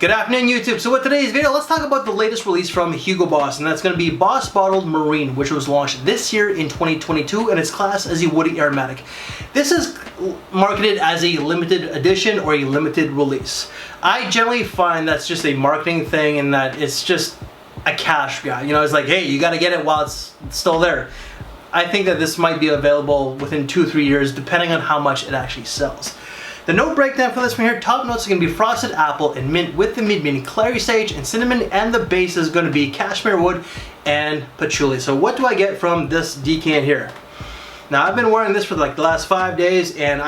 Good afternoon, YouTube. So with today's video, let's talk about the latest release from Hugo Boss, and that's going to be Boss Bottled Marine, which was launched this year in 2022, and it's classed as a Woody Aromatic. This is marketed as a limited edition or a limited release. I generally find that's just a marketing thing and that it's just a cash grab. You know, it's like, hey, you got to get it while it's still there. I think that this might be available within 2-3 years, depending on how much it actually sells. The note breakdown for this one here, top notes are going to be frosted apple and mint with the mid being clary sage and cinnamon, and the base is going to be cashmere wood and patchouli. So what do I get from this decant here? Now I've been wearing this for like the last 5 days, and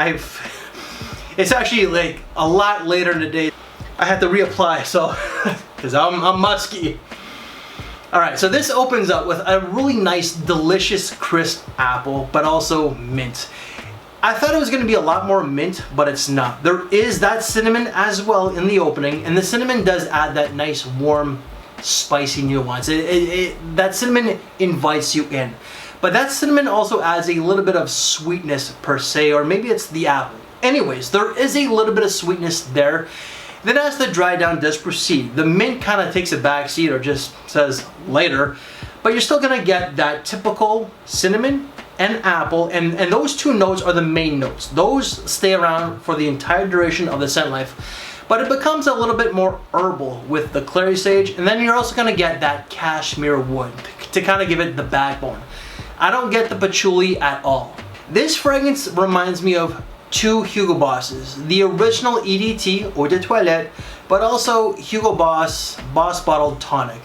it's actually like a lot later in the day. I had to reapply, so because I'm musky. Alright, so this opens up with a really nice, delicious, crisp apple, but also mint. I thought it was going to be a lot more mint, but it's not. There is that cinnamon as well in the opening, and the cinnamon does add that nice, warm, spicy nuance. That cinnamon invites you in. But that cinnamon also adds a little bit of sweetness per se, or maybe it's the apple. Anyways, there is a little bit of sweetness there. Then as the dry down does proceed, the mint kind of takes a back seat or just says later, but you're still going to get that typical cinnamon and apple, and those two notes are the main notes. Those stay around for the entire duration of the scent life, but it becomes a little bit more herbal with the clary sage, and then you're also going to get that cashmere wood to kind of give it the backbone. I don't get the patchouli at all. This fragrance reminds me of two Hugo Bosses, the original EDT Eau de Toilette, but also Hugo Boss Bottled Tonic.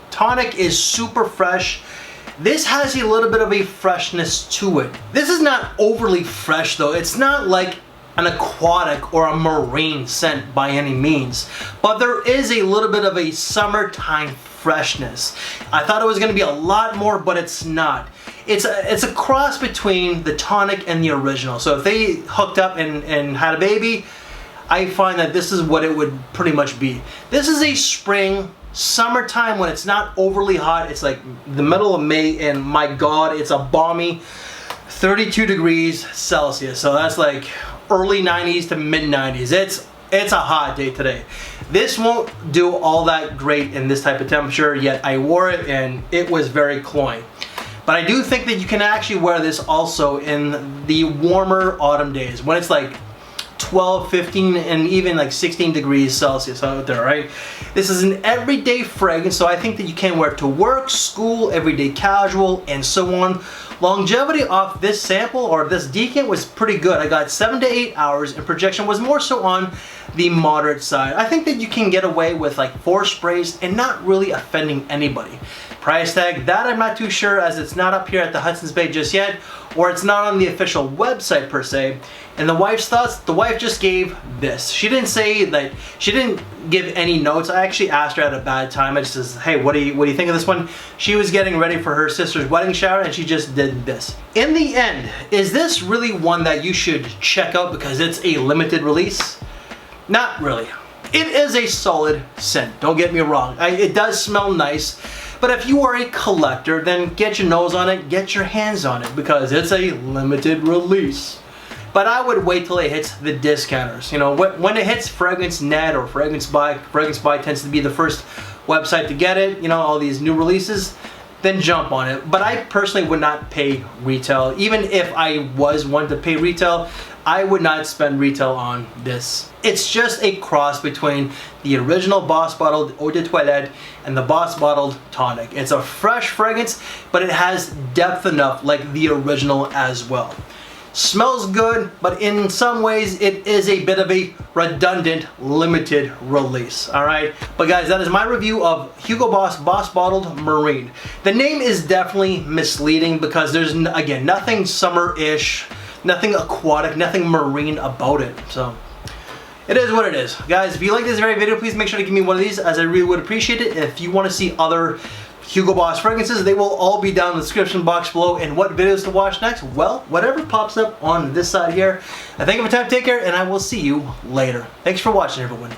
Tonic is super fresh. This has a little bit of a freshness to it. This is not overly fresh though. It's not like an aquatic or a marine scent by any means, but there is a little bit of a summertime freshness. I thought it was going to be a lot more, but it's not. It's a cross between the tonic and the original. So if they hooked up and had a baby, I find that this is what it would pretty much be. This is a spring, summertime when it's not overly hot. It's like the middle of May, and my God, it's a balmy 32 degrees Celsius. So that's like early 90s to mid 90s. It's a hot day today. This won't do all that great in this type of temperature, yet I wore it and it was very cloying. But I do think that you can actually wear this also in the warmer autumn days when it's like 12, 15, and even like 16 degrees Celsius out there, right? This is an everyday fragrance, so I think that you can wear it to work, school, everyday casual, and so on. Longevity off this sample or this decant was pretty good. I got 7 to 8 hours, and projection was more so on the moderate side. I think that you can get away with like 4 sprays and not really offending anybody. Price tag, that I'm not too sure, as it's not up here at the Hudson's Bay just yet, or it's not on the official website per se. And the wife's thoughts, the wife just gave this. She didn't say that, she didn't give any notes. I actually asked her at a bad time. I just said, hey, what do you think of this one? She was getting ready for her sister's wedding shower and she just did this. In the end, is this really one that you should check out because it's a limited release? Not really. It is a solid scent, don't get me wrong. It does smell nice. But if you are a collector, then get your nose on it, get your hands on it, because it's a limited release. But I would wait till it hits the discounters. You know, when it hits Fragrance Net or Fragrance Buy tends to be the first website to get it, you know, all these new releases, then jump on it. But I personally would not pay retail. Even if I was one to pay retail, I would not spend retail on this. It's just a cross between the original Boss Bottled Eau de Toilette and the Boss Bottled Tonic. It's a fresh fragrance, but it has depth enough like the original as well. Smells good, but in some ways it is a bit of a redundant limited release. Alright, but guys, that is my review of Hugo Boss Bottled Marine. The name is definitely misleading because there's again nothing summer-ish, nothing aquatic, nothing marine about it. So it is what it is. Guys, if you like this very video, please make sure to give me one of these, as I really would appreciate it. If you want to see other Hugo Boss fragrances, they will all be down in the description box below. And what videos to watch next? Well, whatever pops up on this side here. I thank you for your time, take care, and I will see you later. Thanks for watching, everyone.